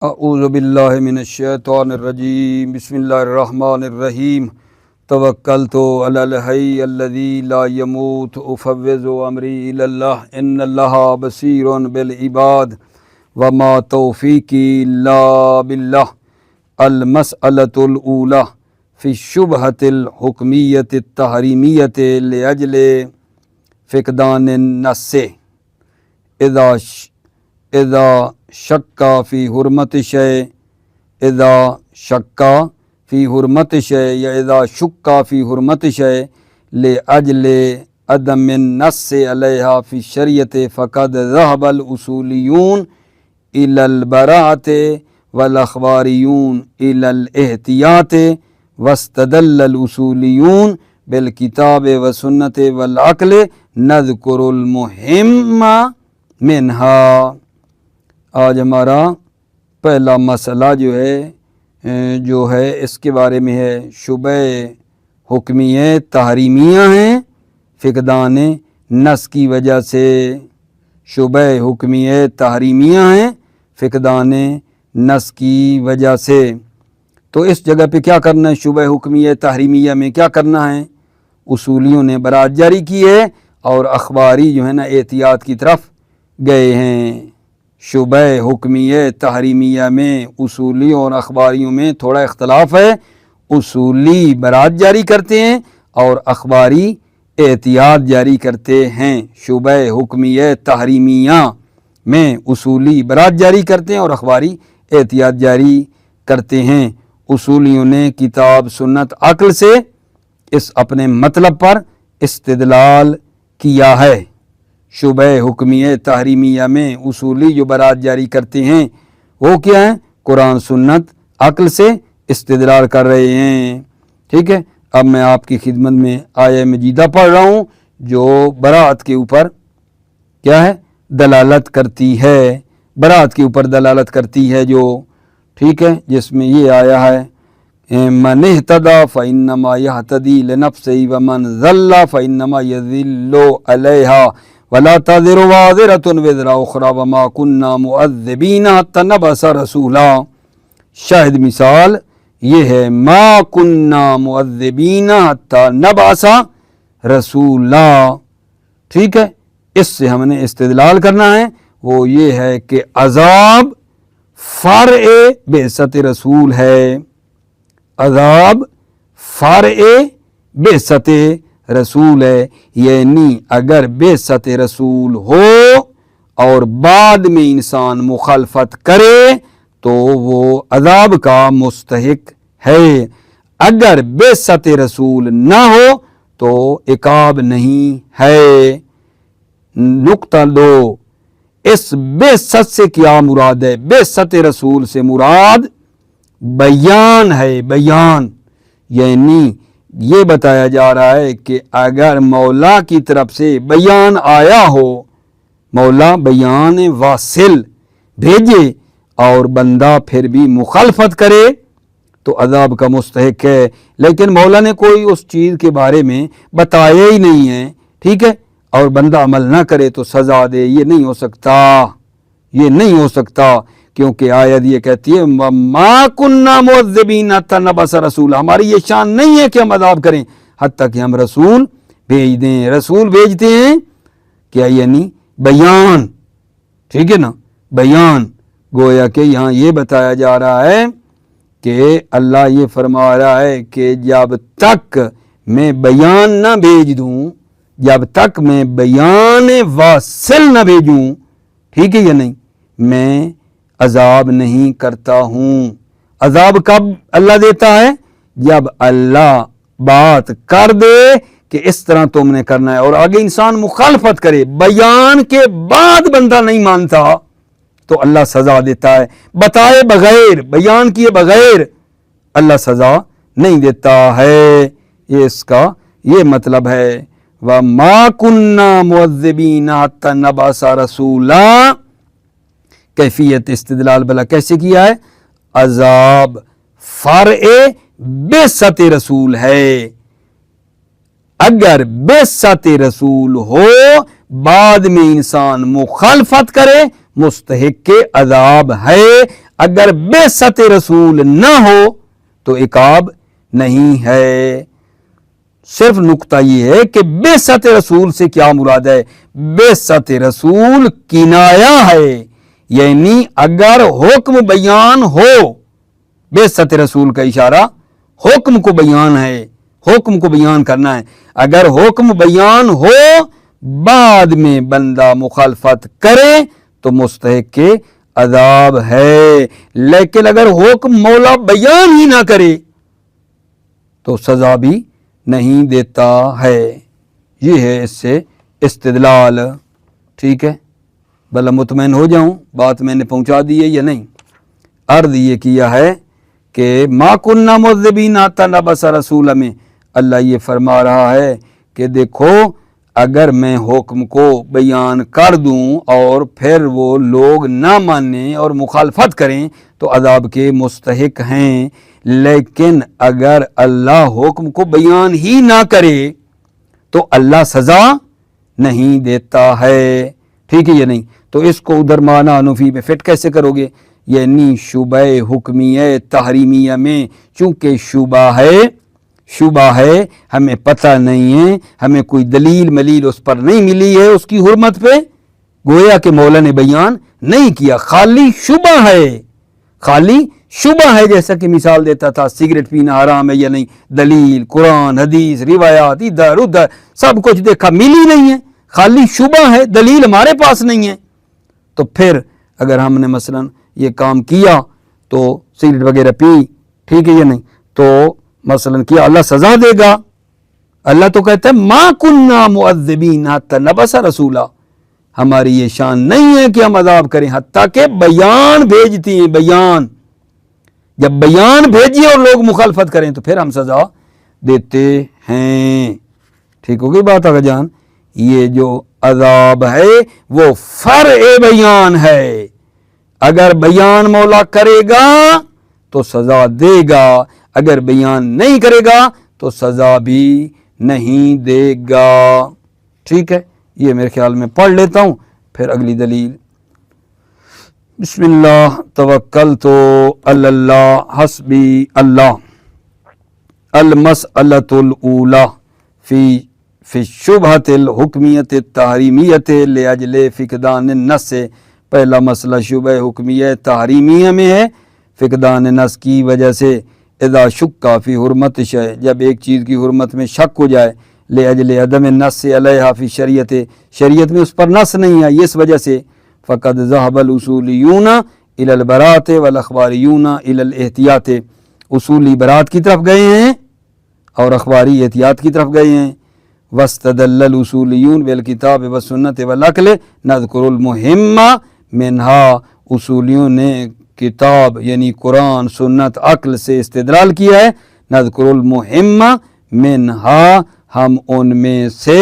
اعوذ باللہ من الشیطان الرجیم بسم اللہ الرحمن الرحیم توکلت علی الحی الذی لا یموت افوض امری الی اللہ ان اللہ بصیر بالعباد وما توفیقی الا باللہ المسألۃ الاولی فی الشبہۃ الحکمیۃ التحریمیۃ لأجل فقدان النص اذا شک فی حرمت شیء اذا شک فی حرمت شیء یا اذا شک فی حرمت شیء لأجل عدم النص علیہا فی الشریعۃ فقد ذهب الاصولیون الی البراءۃ والاخباریون الی الاحتیاط واستدل الاصولیون بالکتاب والسنت والعقل نذکر المہم منہا۔ آج ہمارا پہلا مسئلہ جو ہے اس کے بارے میں ہے شبہ حکمیہ تحریمیہ ہیں فقدان نص کی وجہ سے، شبہ حکمیہ تحریمیہ ہیں فقدان نص کی وجہ سے۔ تو اس جگہ پہ کیا کرنا ہے؟ شبہ حکمیہ تحریمیہ میں کیا کرنا ہے؟ اصولیوں نے برات جاری کی ہے اور اخباری جو ہے نا احتیاط کی طرف گئے ہیں۔ شبہ حکمیہ تحریمیہ میں اصولیوں اور اخباریوں میں تھوڑا اختلاف ہے، اصولی برات جاری کرتے ہیں اور اخباری احتیاط جاری کرتے ہیں۔ شبہ حکمیہ تحریمیہ میں اصولی برات جاری کرتے ہیں اور اخباری احتیاط جاری کرتے ہیں۔ اصولیوں نے کتاب سنت عقل سے اس اپنے مطلب پر استدلال کیا ہے۔ شبہ حکمیہ تحریمیہ میں اصولی جو برات جاری کرتے ہیں وہ کیا ہیں؟ قرآن سنت عقل سے استدلال کر رہے ہیں۔ ٹھیک ہے، اب میں آپ کی خدمت میں آیہ مجیدہ پڑھ رہا ہوں جو برات کے اوپر کیا ہے؟ دلالت کرتی ہے، برات کے اوپر دلالت کرتی ہے جو، ٹھیک ہے، جس میں یہ آیا ہے من اہتدی فإنما یہتدی لنفسہ ومن ضل فإنما یضل علیہا ولا تزر وازرۃ وزر اخری وما كنا معذبین حتی نبعث رسولا۔ شاہد مثال یہ ہے ما كنا معذبین حتی نبعث رسولا۔ ٹھیک ہے، اس سے ہم نے استدلال کرنا ہے، وہ یہ ہے کہ عذاب فرع بعثت رسول ہے، عذاب فرع بعثت رسول ہے، یعنی اگر بعثت رسول ہو اور بعد میں انسان مخالفت کرے تو وہ عذاب کا مستحق ہے، اگر بعثت رسول نہ ہو تو عقاب نہیں ہے۔ نقطہ 2، اس بعثت سے کیا مراد ہے؟ بعثت رسول سے مراد بیان ہے، بیان، یعنی یہ بتایا جا رہا ہے کہ اگر مولا کی طرف سے بیان آیا ہو، مولا بیان واصل بھیجے اور بندہ پھر بھی مخالفت کرے تو عذاب کا مستحق ہے، لیکن مولا نے کوئی اس چیز کے بارے میں بتایا ہی نہیں ہے، ٹھیک ہے، اور بندہ عمل نہ کرے تو سزا دے، یہ نہیں ہو سکتا، یہ نہیں ہو سکتا، کیونکہ آیت یہ کہتی ہے وَمَا كُنَّا مُعَذِّبِينَ حَتَّى نَبْعَثَ رَسُولًا، ہماری یہ شان نہیں ہے کہ ہم عذاب کریں حتیٰ کہ ہم رسول بھیج دیں۔ رسول بھیجتے ہیں کیا؟ یعنی بیان، ٹھیک ہے نا، بیان، گویا کہ یہاں یہ بتایا جا رہا ہے کہ اللہ یہ فرما رہا ہے کہ جب تک میں بیان نہ بھیج دوں، جب تک میں بیان واصل نہ بھیجوں، ٹھیک ہے یا نہیں، میں عذاب نہیں کرتا ہوں۔ عذاب کب اللہ دیتا ہے؟ جب اللہ بات کر دے کہ اس طرح تم نے کرنا ہے اور آگے انسان مخالفت کرے، بیان کے بعد بندہ نہیں مانتا تو اللہ سزا دیتا ہے، بتائے بغیر، بیان کیے بغیر اللہ سزا نہیں دیتا ہے۔ یہ اس کا یہ مطلب ہے وَمَا كُنَّا مُعَذِّبِينَ حَتَّى نَبْعَثَ رَسُولًا۔ کیفیت استدلال بلا کیسے کیا ہے؟ عذاب فرع بعثت رسول ہے، اگر بعثت رسول ہو بعد میں انسان مخالفت کرے مستحق عذاب ہے، اگر بعثت رسول نہ ہو تو عقاب نہیں ہے۔ صرف نقطہ یہ ہے کہ بعثت رسول سے کیا مراد ہے؟ بعثت رسول کنایا ہے، یعنی اگر حکم بیان ہو، بعثت رسول کا اشارہ حکم کو بیان ہے، حکم کو بیان کرنا ہے۔ اگر حکم بیان ہو بعد میں بندہ مخالفت کرے تو مستحق کے عذاب ہے، لیکن اگر حکم مولا بیان ہی نہ کرے تو سزا بھی نہیں دیتا ہے۔ یہ ہے اس سے استدلال۔ ٹھیک ہے، بھلا مطمئن ہو جاؤں بات میں نے پہنچا دی ہے یا نہیں؟ عرض یہ کیا ہے کہ ما کننا معذبین حتی نبعث رسولا میں اللہ یہ فرما رہا ہے کہ دیکھو اگر میں حکم کو بیان کر دوں اور پھر وہ لوگ نہ مانیں اور مخالفت کریں تو عذاب کے مستحق ہیں، لیکن اگر اللہ حکم کو بیان ہی نہ کرے تو اللہ سزا نہیں دیتا ہے۔ ٹھیک ہے یا نہیں؟ تو اس کو ادھر معنی نفی میں فٹ کیسے کرو گے؟ یعنی شبہ حکمیہ تحریمیہ میں چونکہ شبہ ہے، ہمیں پتہ نہیں ہے، ہمیں کوئی دلیل ملیل اس پر نہیں ملی ہے اس کی حرمت پہ، گویا کہ مولا نے بیان نہیں کیا، خالی شبہ ہے، خالی شبہ ہے۔ جیسا کہ مثال دیتا تھا سگریٹ پینا حرام ہے یا نہیں، دلیل قرآن حدیث روایات ادھر ادھر سب کچھ دیکھا، ملی نہیں ہے، خالی شبہ ہے، دلیل ہمارے پاس نہیں ہے۔ تو پھر اگر ہم نے مثلا یہ کام کیا تو سگریٹ وغیرہ پی، ٹھیک ہے یا نہیں، تو مثلا کیا اللہ سزا دے گا؟ اللہ تو کہتا ہے ما کننا معذبین حتی نبعث رسولا، ہماری یہ شان نہیں ہے کہ ہم عذاب کریں حتیٰ کہ بیان بھیجتی ہیں، بیان جب بیان بھیجیے اور لوگ مخالفت کریں تو پھر ہم سزا دیتے ہیں۔ ٹھیک ہو گئی بات آگا جان؟ یہ جو عذاب ہے وہ فرع بیان ہے، اگر بیان مولا کرے گا تو سزا دے گا، اگر بیان نہیں کرے گا تو سزا بھی نہیں دے گا۔ ٹھیک ہے، یہ میرے خیال میں پڑھ لیتا ہوں پھر اگلی دلیل۔ بسم اللہ توکلت علی اللہ حسبی اللہ۔ المسألۃ الاولی فی الشبہۃ الحکمیۃ التحریمیۃ لاجل فقدان النص۔ پہلا مسئلہ شبہ حکمیہ تحریمیہ میں ہے فقدان نص کی وجہ سے۔ اذا شک فی حرمت شیء، جب ایک چیز کی حرمت میں شک ہو جائے، لاجل عدم النص علیہا فی شریعت، شریعت میں اس پر نص نہیں آئی اس وجہ سے، فقد ذهب الاصولیون الی البراۃ والاخباریون الی الاحتیاط، اصولی برات کی طرف گئے ہیں اور اخباری احتیاط کی طرف گئے ہیں۔ واستدل الاصولیون بالکتاب والسنۃ والعقل نذکر المہم منہا، اصولیوں نے کتاب یعنی قرآن سنت عقل سے استدلال کیا ہے۔ نذکر المہم منہا، ہم ان میں سے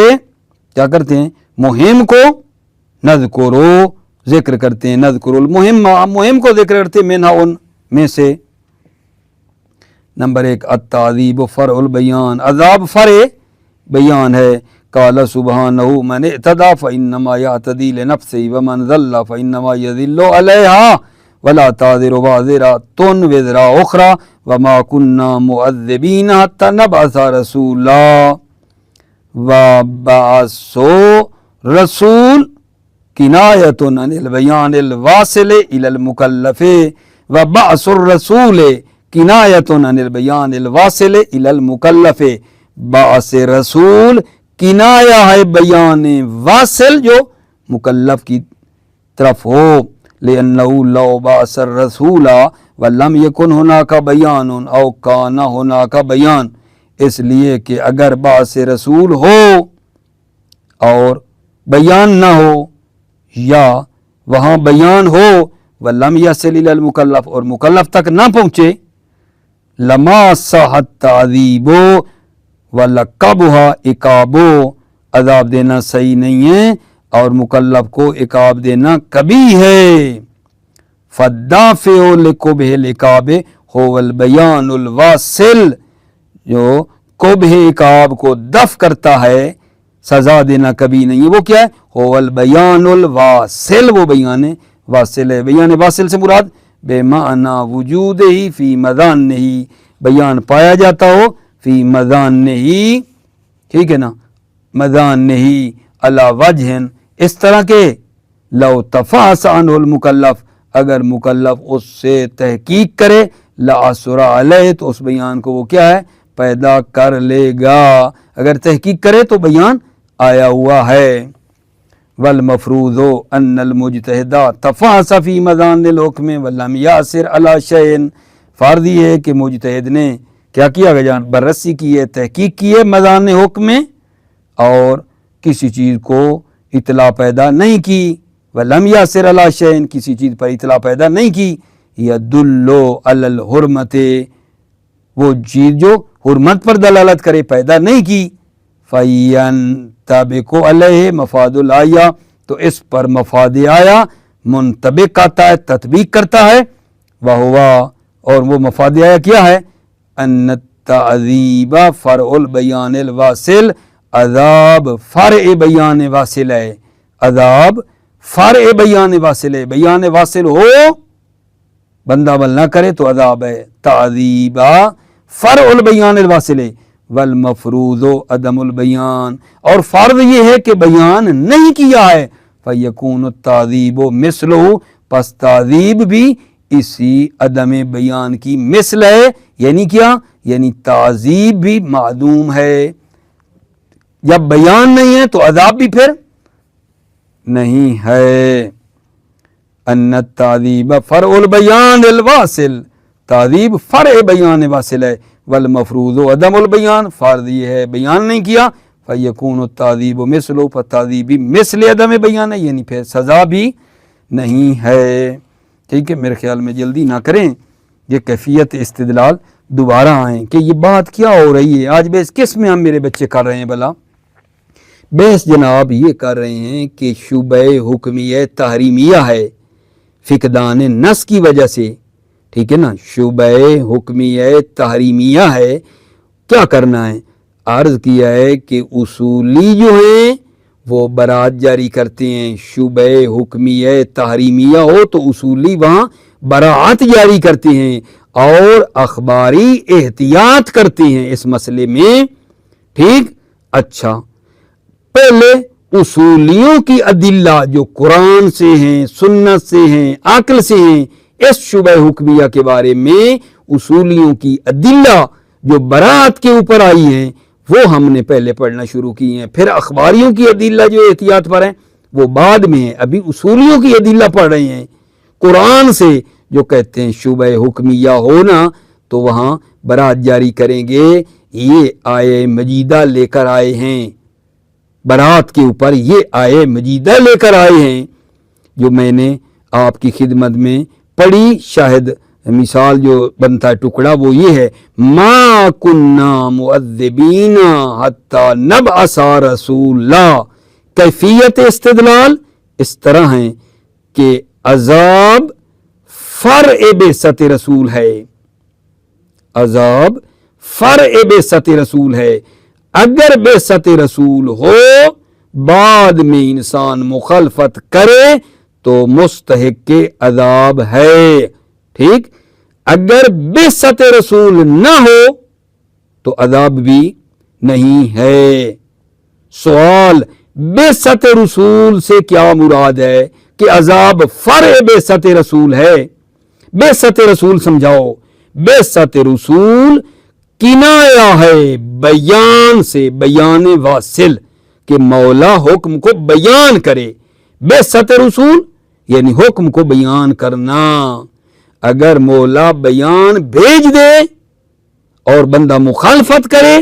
کیا کرتے ہیں؟ مہم کو نذکرو ذکر کرتے ہیں، نذکر المہم، ہم مہم کو ذکر کرتے ہیں، منہا ان میں سے۔ نمبر 1 التعذیب فرع البیان، عذاب فرع بیان ہے۔ قال سبحانہ من اعتدى فإنما يعتدي لنفسه ومن ضل فإنما يضل عليها ولا تزر وازرة وزر أخرى وما كنا معذبين حتى نبعث رسولا۔ وبعث رسول کنایۃ عن البیان الواصل الی المکلف، وبعث الرسول کنایۃ عن البیان الواصل الی المکلف، بعث رسول کنایا ہے بیان واصل جو مکلف کی طرف ہو۔ لأنه لو بعث الرسول ولم يكن هناك بیان او کان هناك بیان، اس لیے کہ اگر بعث رسول ہو اور بیان نہ ہو یا وہاں بیان ہو ولم یصل الی المکلف اور مکلف تک نہ پہنچے، لما صح التعذیب ولقبها عقاب، عذاب دینا صحیح نہیں ہے اور مکلف کو عقاب دینا کبھی ہے۔ فالدافع لقبح العقاب هو البیان الواصل، جو قبح عقاب کو دفع کرتا ہے، سزا دینا کبھی نہیں ہے، وہ کیا ہے؟ هو البیان الواصل، وہ بیان واصل ہے۔ بیان واصل سے مراد بے معنی وجود ہی فی مدان نہیں، بیان پایا جاتا ہو فی مدان نہیں، ٹھیک ہے نا، مدان نہیں علی وجہ، اس طرح کے لو تفاس عنہ المکلف، اگر مکلف اس سے تحقیق کرے لعثر علیہ، تو اس بیان کو وہ کیا ہے، پیدا کر لے گا، اگر تحقیق کرے تو بیان آیا ہوا ہے۔ والمفروض ان المجتہد تفاس فی مدان الحکم ولم یاسر علی شیء، فرض یہ ہے کہ مجتہد نے کیا کیا گا جان، بررسی کی ہے، تحقیق کی ہے مدان حکم میں، اور کسی چیز کو اطلاع پیدا نہیں کی، ولم یاسر علی شیء، کسی چیز پر اطلاع پیدا نہیں کی، یدل علی الحرمت، وہ چیز جو حرمت پر دلالت کرے پیدا نہیں کی، فینطبق علیہ مفاد الآیہ، تو اس پر مفاد آیا منطبق آتا ہے، تطبیق کرتا ہے، وہوا، اور وہ مفاد آیا کیا ہے، ان التعذیب فرع البیان الواصل، عذاب فرع بیان واصل ہے، عذاب فرع بیان واصل ہے، بیان واصل ہو بندہ عمل نہ کرے تو عذاب ہے، تعذیب فرع البیان الواصل ہے، والمفروض عدم البیان، اور فرض یہ ہے کہ بیان نہیں کیا ہے، فیکون التعذیب مثلہ، پس تعذیب بھی اسی عدم بیان کی مثل ہے، یعنی کیا، یعنی تعذیب بھی معدوم ہے، جب بیان نہیں ہے تو عذاب بھی پھر نہیں ہے۔ ان التعذیب فرع البیان الواصل، تعذیب فرع بیان واصل ہے، والمفروض عدم البیان، فرض یہ ہے بیان نہیں کیا، فیکون التعذیب مثلہ، فتعذیب بھی مثل عدم بیان ہے، یعنی پھر سزا بھی نہیں ہے۔ ٹھیک ہے، میرے خیال میں جلدی نہ کریں، یہ کیفیت استدلال دوبارہ آئیں کہ یہ بات کیا ہو رہی ہے، آج بحث کس میں ہم میرے بچے کر رہے ہیں بلا؟ بحث جناب یہ کر رہے ہیں کہ شبہ حکمیہ تحریمیہ ہے فقدان نص کی وجہ سے، ٹھیک ہے نا، شبہ حکمیہ تحریمیہ ہے، کیا کرنا ہے، عرض کیا ہے کہ اصولی جو ہیں وہ برات جاری کرتے ہیں، شبہ حکمیہ تحریمیہ ہو تو اصولی وہاں براعت جاری کرتے ہیں، اور اخباری احتیاط کرتے ہیں اس مسئلے میں، ٹھیک۔ اچھا، پہلے اصولیوں کی ادلہ جو قرآن سے ہیں، سنت سے ہیں، عقل سے ہیں، اس شبہ حکمیہ کے بارے میں اصولیوں کی ادلہ جو برات کے اوپر آئی ہیں وہ ہم نے پہلے پڑھنا شروع کی ہیں، پھر اخباریوں کی ادلہ جو احتیاط پر ہیں وہ بعد میں ہیں، ابھی اصولیوں کی ادلہ پڑھ رہے ہیں۔ قرآن سے جو کہتے ہیں شبہ حکمیہ ہونا تو وہاں برات جاری کریں گے، یہ آیے مجیدہ لے کر آئے ہیں، برات کے اوپر یہ آیے مجیدہ لے کر آئے ہیں جو میں نے آپ کی خدمت میں پڑھی، شاہد مثال جو بنتا ہے ٹکڑا وہ یہ ہے، ما کننا معذبین حتی نبعث رسولا، کیفیت استدلال اس طرح ہیں کہ عذاب فرع بعثت رسول ہے، عذاب فرع بعثت رسول ہے، اگر بعثت رسول ہو بعد میں انسان مخالفت کرے تو مستحق کے عذاب ہے، ٹھیک۔ اگر بعثت رسول نہ ہو تو عذاب بھی نہیں ہے۔ سوال، بعثت رسول سے کیا مراد ہے کہ عذاب فرع بعثت رسول ہے؟ بعثت رسول سمجھاؤ، بعثت رسول کنایا ہے بیان سے، بیان واصل، کہ مولا حکم کو بیان کرے، بعثت رسول یعنی حکم کو بیان کرنا، اگر مولا بیان بھیج دے اور بندہ مخالفت کرے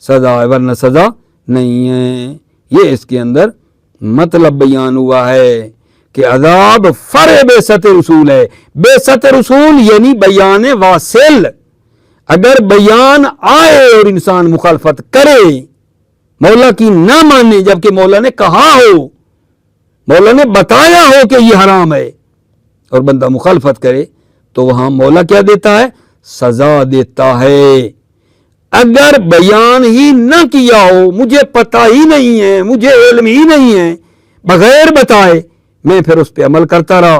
سزا ہے، ورنہ سزا نہیں ہے، یہ اس کے اندر مطلب بیان ہوا ہے کہ عذاب فرع بعثت رسول ہے، بعثت رسول یعنی بیان واصل، اگر بیان آئے اور انسان مخالفت کرے، مولا کی نہ مانے جبکہ مولا نے کہا ہو، مولا نے بتایا ہو کہ یہ حرام ہے، اور بندہ مخالفت کرے تو وہاں مولا کیا دیتا ہے؟ سزا دیتا ہے۔ اگر بیان ہی نہ کیا ہو، مجھے پتہ ہی نہیں ہے، مجھے علم ہی نہیں ہے، بغیر بتائے میں پھر اس پہ عمل کرتا رہا،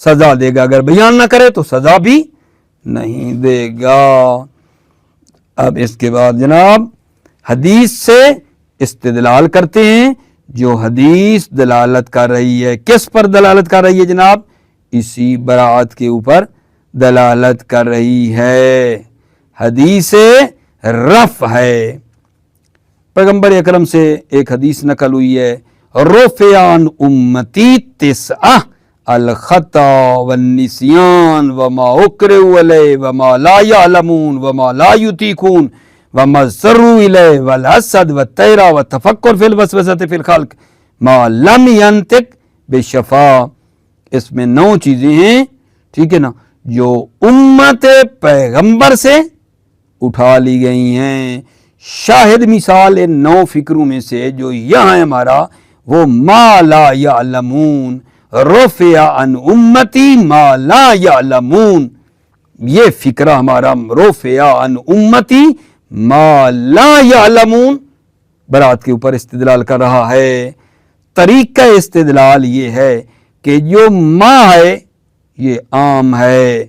سزا دے گا، اگر بیان نہ کرے تو سزا بھی نہیں دے گا۔ اب اس کے بعد جناب حدیث سے استدلال کرتے ہیں، جو حدیث دلالت کر رہی ہے، کس پر دلالت کر رہی ہے جناب؟ اسی برات کے اوپر دلالت کر رہی ہے، حدیث رفع ہے۔ پیغمبر اکرم سے ایک حدیث نقل ہوئی ہے، رفع عن امتی تسعہ الخطا والنسیان وما اکرہوا علیہ وما لا یعلمون وما لا یطیقون وما اضطروا الیہ والحسد والطیرہ والتفکر فی الوسوسۃ فی الخلق ما لم ینطق بالشفاء۔ اس میں 9 چیزیں ہیں، ٹھیک ہے نا، جو امت پیغمبر سے اٹھا لی گئی ہیں۔ شاہد مثال ان 9 فکروں میں سے جو یہاں ہے ہمارا، وہ ما لا یعلمون، رفع عن امتی ما لا یعلمون، یہ فکرہ ہمارا رفع عن امتی ما لا یعلمون برات کے اوپر استدلال کر رہا ہے۔ طریقہ استدلال یہ ہے کہ جو ما ہے یہ عام ہے،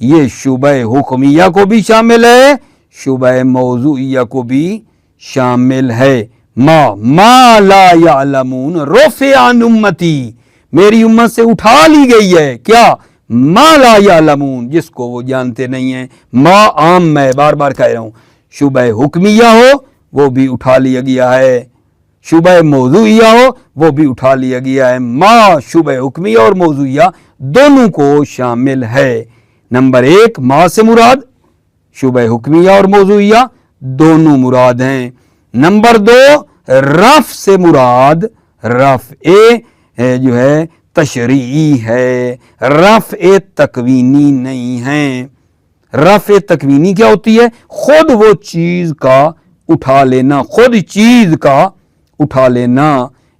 یہ شبہ حکمیہ کو بھی شامل ہے، شبہ موضوعیہ کو بھی شامل ہے۔ ما لا یعلمون رفع عن امتی، میری امت سے اٹھا لی گئی ہے کیا؟ ما لا یعلمون، جس کو وہ جانتے نہیں ہیں۔ ما عام میں بار بار کہہ رہا ہوں، شبہ حکمیہ ہو وہ بھی اٹھا لیا گیا ہے، شبہ موضوعیہ ہو وہ بھی اٹھا لیا گیا ہے۔ ما شبہ حکمیہ اور موضوعیہ دونوں کو شامل ہے۔ نمبر 1 ما سے مراد شبہ حکمیہ اور موضوعیہ دونوں مراد ہیں۔ نمبر 2 رفع سے مراد رفع جو ہے تشریعی ہے، رفع تکوینی نہیں ہے۔ رفع تکوینی کیا ہوتی ہے؟ خود وہ چیز کا اٹھا لینا، خود چیز کا اٹھا لینا،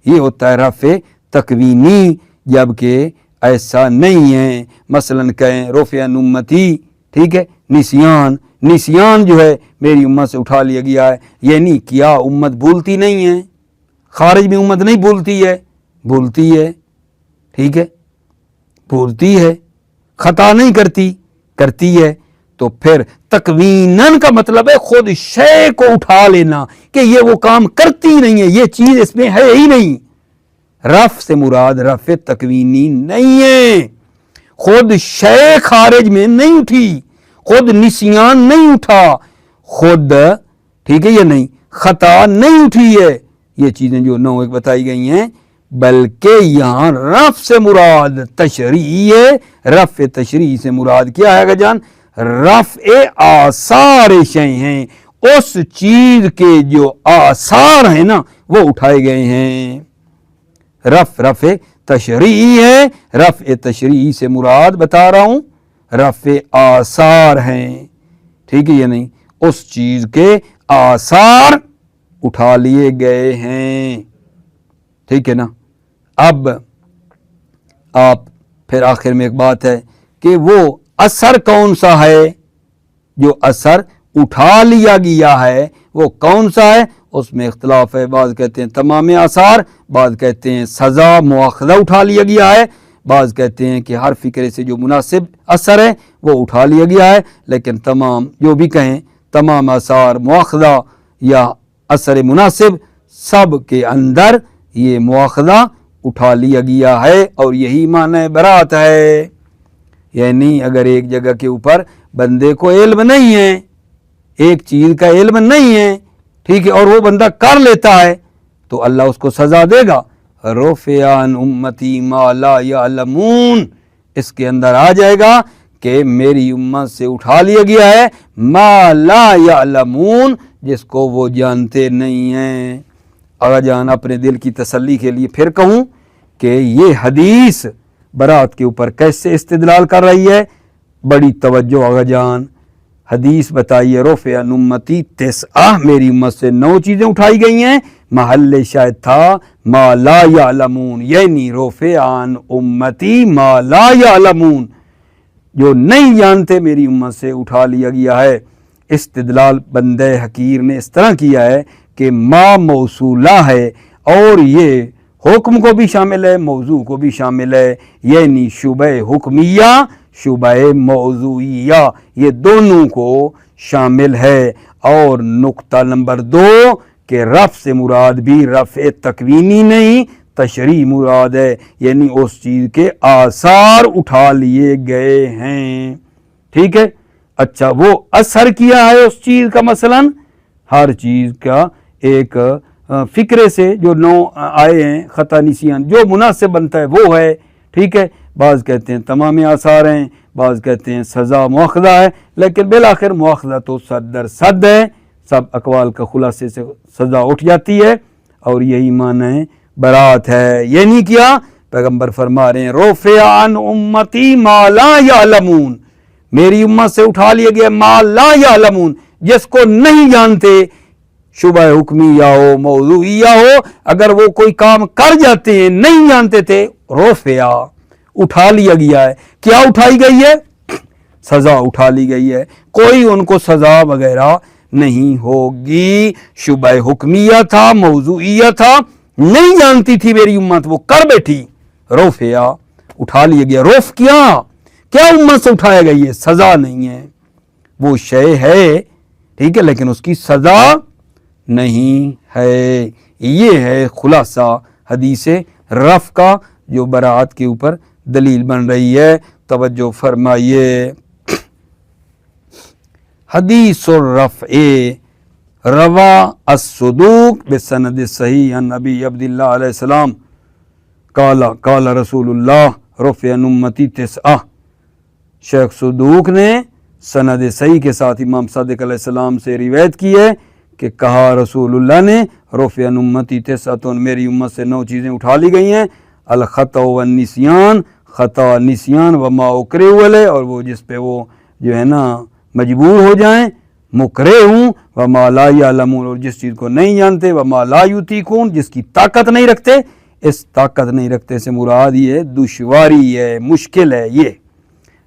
یہ ہوتا ہے رفع تکوینی، جبکہ ایسا نہیں ہے۔ مثلا کہیں رفع عن امتی، ٹھیک ہے، نسیان جو ہے میری امت سے اٹھا لیا گیا ہے، یعنی کیا امت بھولتی نہیں ہے؟ خارج میں امت نہیں بھولتی ہے، بھولتی ہے، ٹھیک ہے، بھولتی ہے، خطا نہیں کرتی ہے۔ تو پھر تکویناً کا مطلب ہے خود شے کو اٹھا لینا کہ یہ وہ کام کرتی نہیں ہے، یہ چیز اس میں ہے ہی نہیں۔ رفع سے مراد رفع تکوینی نہیں ہے، خود شے خارج میں نہیں اٹھی، خود نسیان نہیں اٹھا، خود ٹھیک ہے یا نہیں، خطا نہیں اٹھی ہے، یہ چیزیں جو 9 ایک بتائی گئی ہیں، بلکہ یہاں رفع سے مراد تشریعی ہے۔ رفع تشریعی سے مراد کیا ہے جان؟ رفع آثار شیء ہیں، اس چیز کے جو آثار ہیں نا وہ اٹھائے گئے ہیں۔ رفع تشریعی ہے، رفع تشریعی سے مراد بتا رہا ہوں رفع آثار ہیں، ٹھیک ہے یا نہیں، اس چیز کے آثار اٹھا لیے گئے ہیں، ٹھیک ہے نا۔ اب آپ پھر آخر میں ایک بات ہے کہ وہ اثر کون سا ہے؟ جو اثر اٹھا لیا گیا ہے وہ کون سا ہے؟ اس میں اختلاف ہے، بعض کہتے ہیں تمام آثار، بعض کہتے ہیں سزا مواخذہ اٹھا لیا گیا ہے، بعض کہتے ہیں کہ ہر فکرے سے جو مناسب اثر ہے وہ اٹھا لیا گیا ہے، لیکن تمام جو بھی کہیں تمام آثار مواخذہ یا اثر مناسب سب کے اندر یہ مواخذہ اٹھا لیا گیا ہے، اور یہی معنی برات ہے۔ یعنی اگر ایک جگہ کے اوپر بندے کو علم نہیں ہے، ایک چیز کا علم نہیں ہے، ٹھیک ہے، اور وہ بندہ کر لیتا ہے تو اللہ اس کو سزا دے گا۔ رفع عن امتی ما لا یعلمون، اس کے اندر آ جائے گا کہ میری امت سے اٹھا لیا گیا ہے ما لا یعلمون، جس کو وہ جانتے نہیں ہیں۔ آقا جان اپنے دل کی تسلی کے لیے پھر کہوں کہ یہ حدیث برات کے اوپر کیسے استدلال کر رہی ہے؟ بڑی توجہ آقا جان، حدیث بتائیے رفع عن امتی تسعہ، میری امت سے 9 چیزیں اٹھائی گئی ہیں، محل شاید تھا ما لا یعلمون، یعنی رفع عن امتی ما لا یعلمون، جو نہیں جانتے میری امت سے اٹھا لیا گیا ہے۔ استدلال بندہ حقیر نے اس طرح کیا ہے کہ ما موصولہ ہے اور یہ حکم کو بھی شامل ہے، موضوع کو بھی شامل ہے، یعنی شبہ حکمیہ شبہ موضوعیہ یہ دونوں کو شامل ہے۔ اور نقطہ نمبر 2 کہ رفع سے مراد بھی رفع تکوینی نہیں تشریعی مراد ہے، یعنی اس چیز کے آثار اٹھا لیے گئے ہیں، ٹھیک ہے۔ اچھا وہ اثر کیا ہے اس چیز کا، مثلا ہر چیز کا ایک فکرے سے جو نو آئے ہیں، خطا نسیان جو مناسب بنتا ہے وہ ہے، ٹھیک ہے۔ بعض کہتے ہیں تمام آثار ہیں، بعض کہتے ہیں سزا مؤاخذہ ہے، لیکن بالآخر مؤاخذہ تو صد در صد ہے، سب اقوال کا خلاصے سے سزا اٹھ جاتی ہے، اور یہی معنی برات ہے۔ یہ نہیں کیا، پیغمبر فرما رہے ہیں رفع عن امتی ما لا یعلمون، میری امت سے اٹھا لیا گیا ما لا یعلمون، جس کو نہیں جانتے، شبہ حکمیہ ہو موضوعیہ ہو، اگر وہ کوئی کام کر جاتے ہیں نہیں جانتے تھے، رفع اٹھا لیا گیا ہے۔ کیا اٹھائی گئی ہے؟ سزا اٹھا لی گئی ہے، کوئی ان کو سزا وغیرہ نہیں ہوگی۔ شبہ حکمیہ تھا، موضوعیہ تھا، نہیں جانتی تھی میری امت، وہ کر بیٹھی، رفع اٹھا لیا گیا۔ رفع کیا امت سے اٹھایا گئی ہے؟ سزا نہیں ہے، وہ شے ہے، ٹھیک ہے، لیکن اس کی سزا نہیں ہے۔ یہ ہے خلاصہ حدیث رفع کا جو برات کے اوپر دلیل بن رہی ہے۔ توجہ فرمائیے، حدیث الرفع روا الصدوق بسند صحیح عن ابی عبداللہ علیہ السلام قال رسول اللہ رفع عن امتی 9۔ شیخ صدوق نے سند صحیح کے ساتھ امام صادق علیہ السلام سے روایت کی ہے کہ کہا رسول اللہ نے رفع عن امتی 9، میری امت سے 9 چیزیں اٹھا لی گئی ہیں، الخطأ والنسیان، خطا نسیان وما اکرہ علیہ، اور وہ جس پہ وہ جو ہے نا مجبور ہو جائیں، مکرہ ہوں، وما لا یعلمون، اور جس چیز کو نہیں جانتے، وما لا یطیقون، جس کی طاقت نہیں رکھتے۔ اس طاقت نہیں رکھتے سے مراد یہ ہے دشواری ہے، مشکل ہے یہ،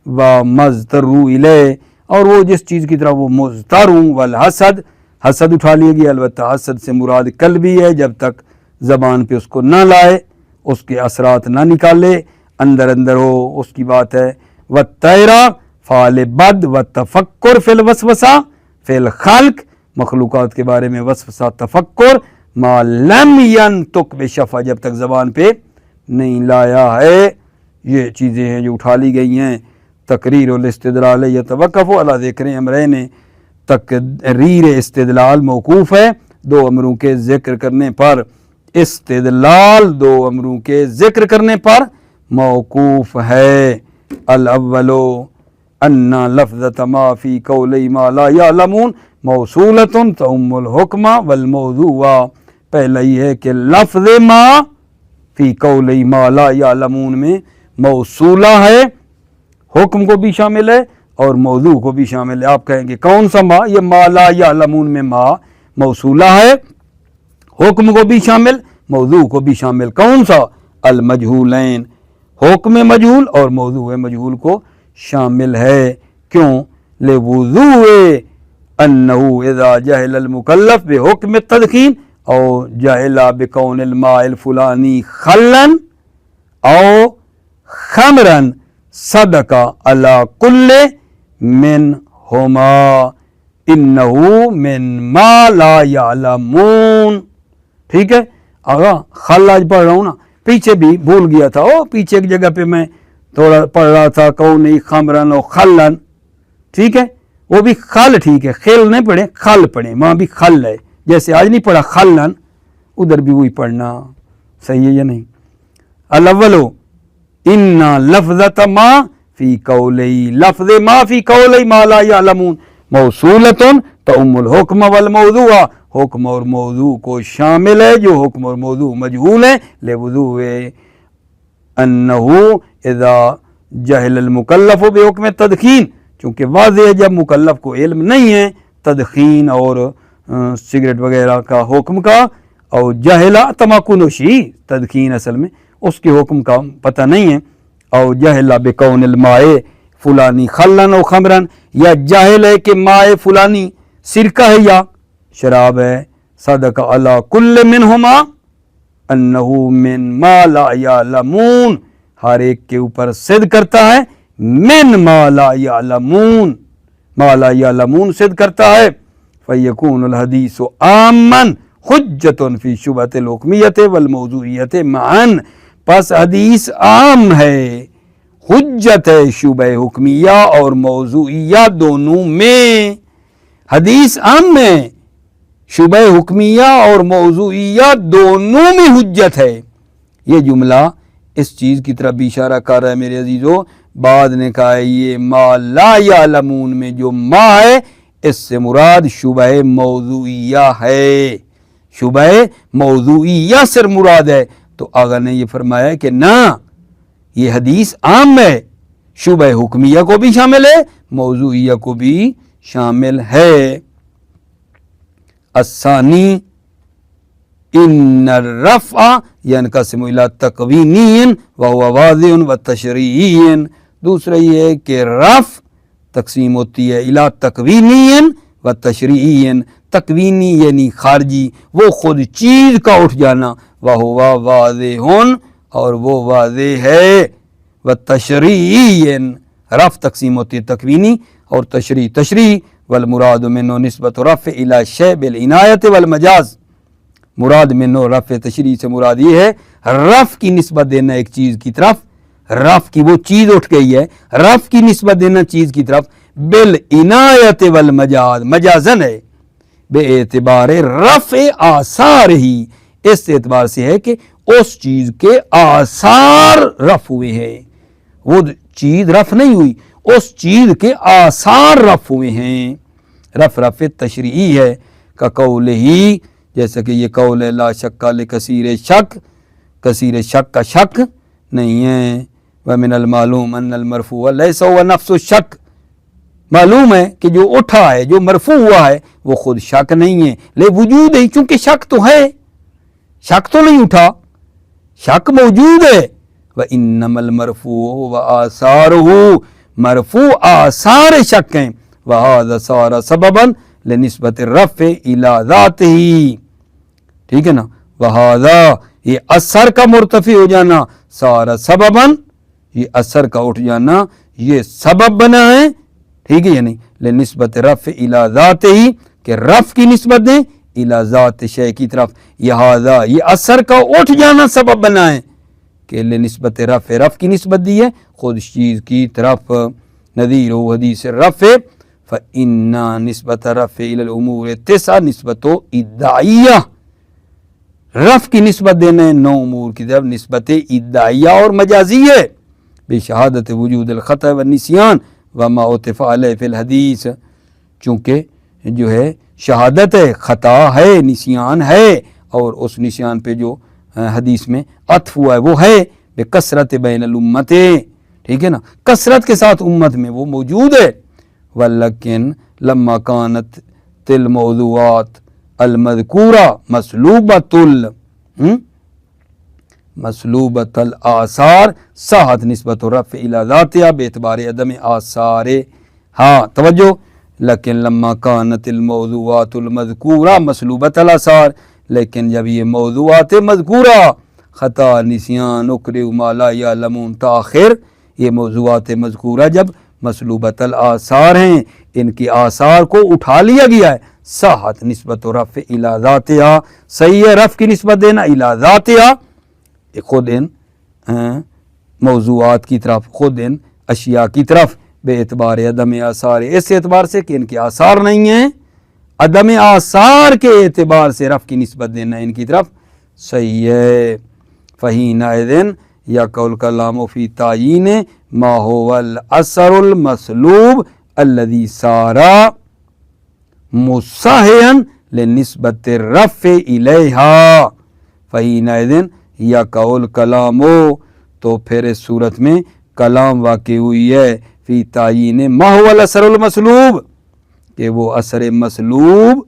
ومضطروا الیہ، اور وہ جس چیز کی طرح وہ مضطر ہوں، والحسد، حسد اٹھا لیے گیا، البتہ حسد سے مراد قلبی ہے، جب تک زبان پہ اس کو نہ لائے، اس کے اثرات نہ نکالے، اندر ہو، اس کی بات ہے۔ والطیرہ فعل بد، والتفکر فی الوسوسہ فی الخلق، مخلوقات کے بارے میں وسوسہ تفکر، ما لم ینطق بشفا، جب تک زبان پہ نہیں لایا ہے۔ یہ چیزیں ہیں جو اٹھا لی گئی ہیں۔ تقریر الاستدلال یتوقف علی ذکر امرین، تقریر استدلال موقوف ہے 2 امروں کے ذکر کرنے پر، استدلال 2 امروں کے ذکر کرنے پر موقوف ہے۔ الاول ان لفظة ما فی قولی ما لا یعلمون موصولۃ تعم الحکم والموضوع، پہلا یہ ہے کہ لفظ ما فی قولی ما لا یعلمون میں موصولہ ہے، حکم کو بھی شامل ہے اور موضوع کو بھی شامل ہے۔ آپ کہیں گے کون سا ما؟ یہ ما لا یعلمون میں ما موصولہ ہے، حکم کو بھی شامل، موضوع کو بھی شامل۔ کون سا؟ المجہولین، حکم مجہول اور موضوع مجہول کو شامل ہے۔ کیوں؟ لوضوع انہ اذا جہل المکلف بحکم التدخین او جہل بکون الماء الفلانی خلا او خمرا صدق علی کل منہما انہو من ما لا یعلمون، ٹھیک ہے۔ آگا خل آج پڑھ رہا ہوں نا، پیچھے بھی بھول گیا تھا، پیچھے ایک جگہ پہ میں تھوڑا پڑھ رہا تھا کونی خمرن و خلن، ٹھیک ہے، وہ بھی خل، ٹھیک ہے، خل نہیں پڑھیں، خل پڑھیں، وہاں بھی خل ہے، جیسے آج نہیں پڑھا خلن، ادھر بھی وہی پڑھنا، صحیح ہے یا نہیں؟ الاولو ان لفظۃ ما فی قولی، لفظ ما فی قولی ما لا یعلمون موصولۃ تعم الحکم والموضوع، حکم اور موضوع کو شامل ہے، جو حکم اور موضوع مجہول ہے، لوضوع انہو اذا جہل المکلف بحکم تدخین، چونکہ واضح ہے جب مکلف کو علم نہیں ہے تدخین اور سگریٹ وغیرہ کا حکم کا، اور جہلا تماکو نوشی تدخین اصل میں اس کے حکم کا پتہ نہیں ہے، اور جہلا بکون الماء فلانی خلن و خمرن، یا جاہل ہے کہ مائے فلانی سرکہ ہے یا شراب ہے، صدق علی کل منہما، انہو من ما لا یعلمون، ہر ایک کے اوپر صد کرتا ہے من ما لا یعلمون، ما لا یعلمون صد کرتا ہے. فیکون الحدیث عاما حجت فی شبہۃ الحکمیت والموضوعیت معا، پس حدیث عام ہے، حجت ہے شبہ حکمیہ اور موضوعیہ دونوں میں. حدیث عام میں شبہ حکمیہ اور موضوعیہ دونوں میں حجت ہے. یہ جملہ اس چیز کی طرف بھی اشارہ کر رہا ہے میرے عزیزو. بعد نے کہا ہے یہ ما لا یعلمون میں جو ما ہے اس سے مراد شبہ موضوعیہ ہے، شبہ موضوعیہ سے مراد ہے. تو آقا نے یہ فرمایا کہ نہ، یہ حدیث عام ہے، شبہ حکمیہ کو بھی شامل ہے، موضوعیہ کو بھی شامل ہے. الثانی ان الرفع ينقسم الى تکوینی وهو واضح وتشریعی. دوسرا یہ ہے کہ رفع تقسیم ہوتی ہے الى تکوینی و تشریعی. تکوینی یعنی خارجی، وہ خود چیز کا اٹھ جانا، وہو واضح اور وہ واضح ہے، و تشریعی. رفع تقسیم ہوتی ہے تکوینی اور تشریع. والمراد منه نسبت رفع الى شیء بالعنایت والمجاز. مراد منه رفع تشریع سے مراد یہ ہے رفع کی نسبت دینا ایک چیز کی طرف، رفع کی وہ چیز اٹھ گئی ہے، رفع کی نسبت دینا چیز کی طرف بالعنایت والمجاز، مجازن ہے، بے اعتبار رفع آثار ہی، اس اعتبار سے ہے کہ اس چیز کے آثار رفع ہوئے ہیں، وہ چیز رفع نہیں ہوئی، اس چیز کے آثار رفع ہوئے ہیں. رفع تشریعی ہے کا قول ہی، جیسا کہ یہ قول ہے لا شک لکثیر شک، کثیر شک کا شک نہیں ہے. ومن المعلوم ان المرفوع لیس هو نفس الشک، معلوم ہے کہ جو اٹھا ہے، جو مرفوع ہوا ہے وہ خود شک نہیں ہے، لے وجود ہے، چونکہ شک تو ہے، شک تو نہیں اٹھا، شک موجود ہے. وانما المرفوع وآثارہ، مرفوع آثار شک ہیں. وہذا صار سببا لنسبت الرفع الى ذاتہ، ٹھیک ہے نا. وہذا یہ اثر کا مرتفع ہو جانا، صار سببا یہ اثر کا اٹھ جانا یہ سبب بنا ہے، ٹھیک ہے، یعنی لنسبت رفع الى ذاتہ کہ رفع کی نسبت دیں الى ذات شے کی طرف. لہذا یہ اثر کا اٹھ جانا سبب بنا ہے کہ نسبت رفع کی نسبت دی ہے خود چیز کی طرف. نظیر و حدیث رفع فإن نسبت رفع الى الامور التسعہ نسبت ادعائیہ، رفع کی نسبت دینا ہے 9 امور کی طرف نسبت ادعائیہ اور مجازی ہے. بشہادت وجود الخطأ والنسیان وما عطف علیہ فی الحدیث، چونکہ جو ہے شہادت ہے، خطا ہے، نسیان ہے، اور اس نسیان پہ جو حدیث میں عطف ہوا ہے وہ ہے بکثرت بین الامت، ٹھیک ہے نا، کثرت کے ساتھ امت میں وہ موجود ہے. ولیکن لما کانت الموضوعات المذکورہ مسلوبۃ الآثار صحت نسبت رفع الی ذاتها باعتبار عدم آثار. ہاں توجہ، لیکن لما کانت الموضوعات المذکورہ مسلوبۃ الآثار، لیکن جب یہ موضوعات مذکورہ خطا، نسیان، اکرہ ما لا یعلمون تاخیر، یہ موضوعات مذکورہ جب مسلوبۃ الآثار ہیں، ان کی آثار کو اٹھا لیا گیا ہے، صحت نسبت رفع الی ذاتها، صحیح ہے رفع کی نسبت دینا الی ذاتها، خود ان موضوعات کی طرف، خود ان اشیاء کی طرف، بے اعتبار عدم آثار، اس اعتبار سے کہ ان کے آثار نہیں ہیں، عدم آثار کے اعتبار سے رفع کی نسبت دینا ان کی طرف صحیح ہے. فحینئذ یقع الکلام فی تعیین ما هو الاثر المسلوب الذی صار مصححا لنسبت الرفع الیہا. فحینئذ یقع الکلام، تو پھر اس صورت میں کلام واقع ہوئی ہے فی تعیین ما هو الاثر المسلوب، کہ وہ اثر مسلوب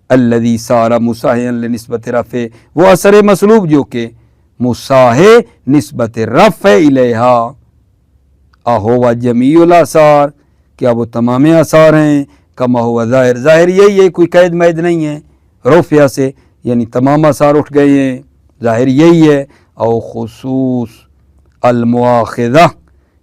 الذی صار مصححا لنسبت رفع، وہ اثر مسلوب جو کہ مصحح نسبت رفع الیہا. اہو جمیع الاثار، کیا وہ تمام آثار ہیں، کما ہوا ظاہر، ظاہر یہی ہے، کوئی قید مید نہیں ہے رفع سے، یعنی تمام آثار اٹھ گئے ہیں، ظاہر یہی ہے. او خصوص المواخذہ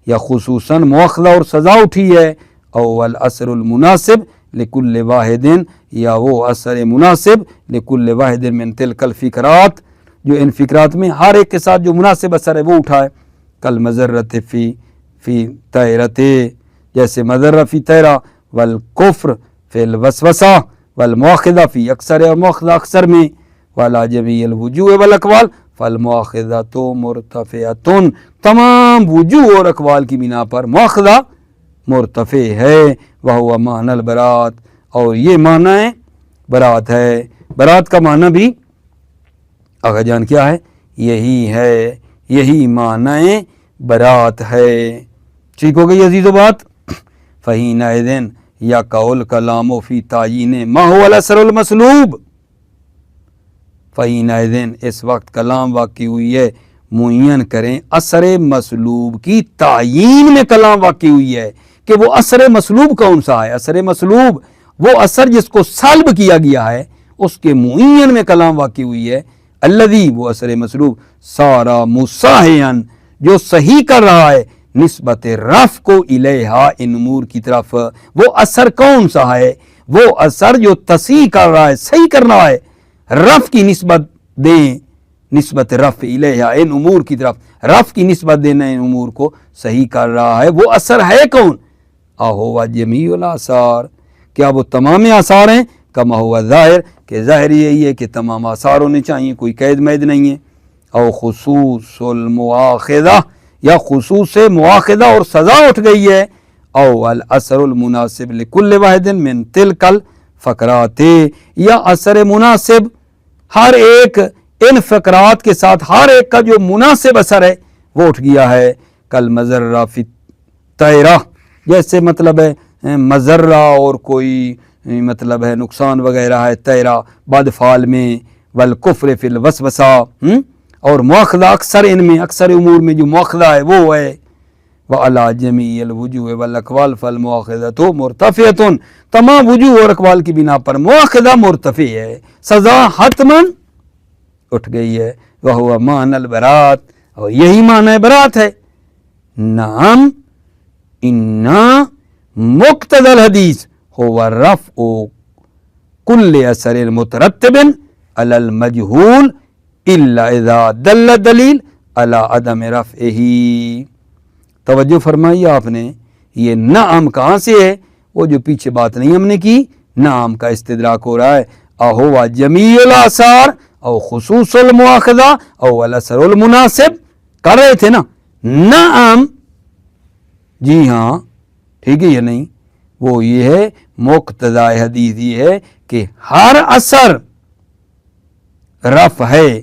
یا خصوصاً مواخذہ اور سزا اٹھی ہے. او الاثر المناسب لکل واحد یا وہ اثر مناسب لکل واحد من تلک الفکرات جو ان فکرات میں ہر ایک کے ساتھ جو مناسب اثر ہے وہ اٹھا ہے. کل مذرت فی طیرت جیسے مذرہ فی طیرہ والکفر فی الوسوسہ والمواخذہ فی اکثر اور مواخذہ اکثر میں والا جمیع الوجوہ والاقوال فالمواخذۃ مرتفعۃ تمام وجوہ اور اقوال کی بنا پر مواخذہ مرتفع ہے. وہو معنی البراءت اور یہ معنی ہے برات ہے. برات کا معنی بھی آقا جان کیا ہے؟ یہی ہے، یہی معنی برات ہے. ٹھیک ہو گئی عزیز و بات. فحینئذ یقع الکلام فی تعیین ما هو الاثر المسلوب. فحینئذ اس وقت کلام واقع ہوئی ہے معین کریں اثر مسلوب کی تعیین میں کلام واقع ہوئی ہے کہ وہ اثر مسلوب کون سا ہے. اثر مسلوب وہ اثر جس کو سلب کیا گیا ہے اس کے معین میں کلام واقع ہوئی ہے. الذی وہ اثر مسلوب سارا مصاحیان جو صحیح کر رہا ہے نسبت رف کو الیہا ان امور کی طرف. وہ اثر کون سا ہے؟ وہ اثر جو تصحیح کر رہا ہے، صحیح کر رہا ہے، رف کی نسبت دیں، نسبت رف الیہا ان امور کی طرف، رف کی نسبت دینا ان امور کو صحیح کر رہا ہے. وہ اثر ہے کون؟ اہو جمیع الاثار کیا وہ تمام آثار ہیں؟ کما ہوا ظاہر کہ ظاہر یہی ہے کہ تمام آثار ہونے چاہیے، کوئی قید مید نہیں ہے. او خصوص المواخذہ یا خصوص مواخذہ اور سزا اٹھ گئی ہے. او الاثر المناسب لکل واحد من تلک الفقرات یا اثر مناسب ہر ایک ان فقرات کے ساتھ ہر ایک کا جو مناسب اثر ہے وہ اٹھ گیا ہے. کل مذرہ فی طیرہ جیسے مطلب ہے مذرہ اور کوئی مطلب ہے نقصان وغیرہ ہے طیرہ بعد فعل میں، والکفر فی الوسوسہ اور مواخذہ اکثر ان میں، اکثر امور میں جو مواخذہ ہے وہ ہے. وعلی جمیع الوجوہ والاقوال فالمواخذۃ مرتفعۃ تمام وجوہ اور اقوال کی بنا پر مواخذہ مرتفع ہے، سزا حتماً اٹھ گئی ہے. وہو معنی البراءت اور یہی معنی برات ہے. نعم انا مقتضی الحدیث هو رفع كل اثر مترتب على المجهول الا اذا دل الدلیل على عدم رفعه. توجہ فرمائی آپ نے. یہ نعم کہاں سے ہے؟ وہ جو پیچھے بات نہیں ہم نے کی، نعم کا استدراک ہو رہا ہے. اہو جمیع الاثار او خصوص المواخذہ او الاثر المناسب کر رہے تھے نا. نعم جی ہاں ٹھیک ہے یا نہیں؟ وہ یہ ہے مقتضی حدیث یہ ہے کہ ہر اثر رفع ہے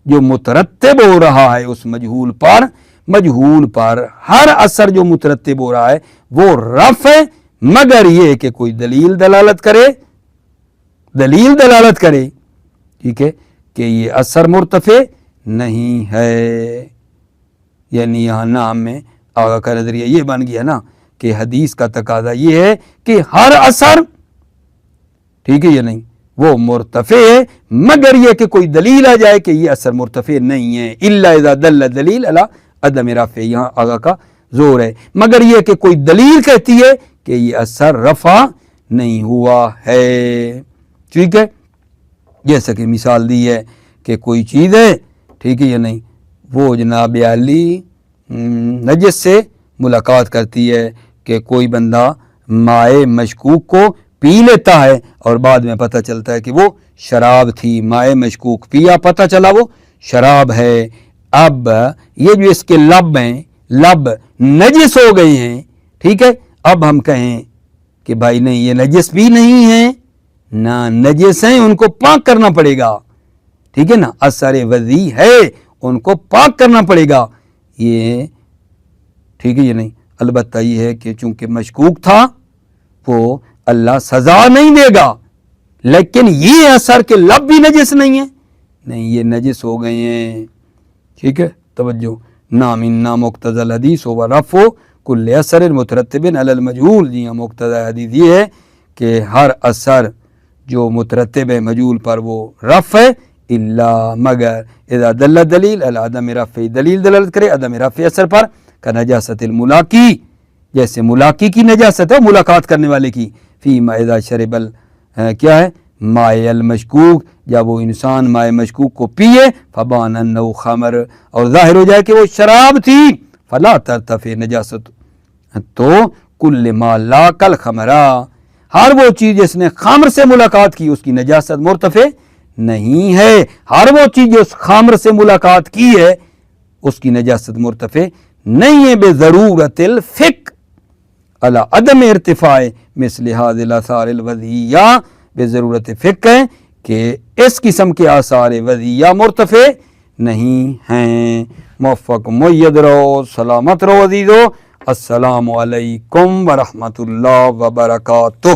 جو مترتب ہو رہا ہے اس مجہول پر ہر اثر جو مترتب ہو رہا ہے وہ رفع ہے، مگر یہ کہ کوئی دلیل دلالت کرے ٹھیک ہے کہ یہ اثر مرتفع نہیں ہے. یعنی یہاں نام میں آگا کا نظریہ یہ بن گیا نا کہ حدیث کا تقاضا یہ ہے کہ ہر اثر ٹھیک ہے یا نہیں وہ مرتفع ہے، مگر یہ کہ کوئی دلیل آ جائے کہ یہ اثر مرتفع نہیں ہے. الا اذا دل الدلیل علی عدم رفع یہاں آگا کا زور ہے، مگر یہ کہ کوئی دلیل کہتی ہے کہ یہ اثر رفع نہیں ہوا ہے. ٹھیک ہے، جیسا کہ مثال دی ہے کہ کوئی چیز ہے ٹھیک ہے یا نہیں، وہ جناب علی نجس سے ملاقات کرتی ہے کہ کوئی بندہ مائع مشکوک کو پی لیتا ہے اور بعد میں پتہ چلتا ہے کہ وہ شراب تھی. مائع مشکوک پیا، پتہ چلا وہ شراب ہے. اب یہ جو اس کے لب ہیں، لب نجس ہو گئے ہیں ٹھیک ہے. اب ہم کہیں کہ بھائی نہیں یہ نجس بھی نہیں ہیں نہ نجس ہیں، ان کو پاک کرنا پڑے گا ٹھیک ہے نا. اثر وضعی ہے، ان کو پاک کرنا پڑے گا. یہ ٹھیک ہے یہ نہیں. البتہ یہ ہے کہ چونکہ مشکوک تھا وہ اللہ سزا نہیں دے گا، لیکن یہ اثر کے لب بھی نجس نہیں ہے، نہیں یہ نجس ہو گئے ہیں. ٹھیک ہے توجہ. نام انا مقتضی الحدیث و رفع کل اثر مترتب علی المجہول. جی ہاں مقتضی حدیث یہ ہے کہ ہر اثر جو مترتب ہے مجہول پر وہ رفع ہے الا مگر اذا دل دلیل علی عدم رفع دلیل دلالت کرے عدم رفع اثر پر کا نجاست الملاقی جیسے ملاقی کی نجاست ہے ملاقات کرنے والے کی فیما اذا شرب کیا ہے مائع المشکوک جب وہ انسان مائع مشکوک کو پیے فبان انه خمر اور ظاہر ہو جائے کہ وہ شراب تھی فلا ترتفع نجاست تو کل ما لاق الخمرا ہر وہ چیز جس نے خمر سے ملاقات کی اس کی نجاست مرتفع نہیں ہے ہر وہ چیز جو اس خمر سے ملاقات کی ہے اس کی نجاست مرتفع نہیں ہے بضرورت الفک علی عدم ارتفاع مثل هذه الاثار الوضعیہ بضرورت فک ہے کہ اس قسم کے آثار وضعیہ مرتفع نہیں ہیں موفق مید رہو سلامت رہو عزیزو السلام علیکم ورحمۃ اللہ وبرکاتہ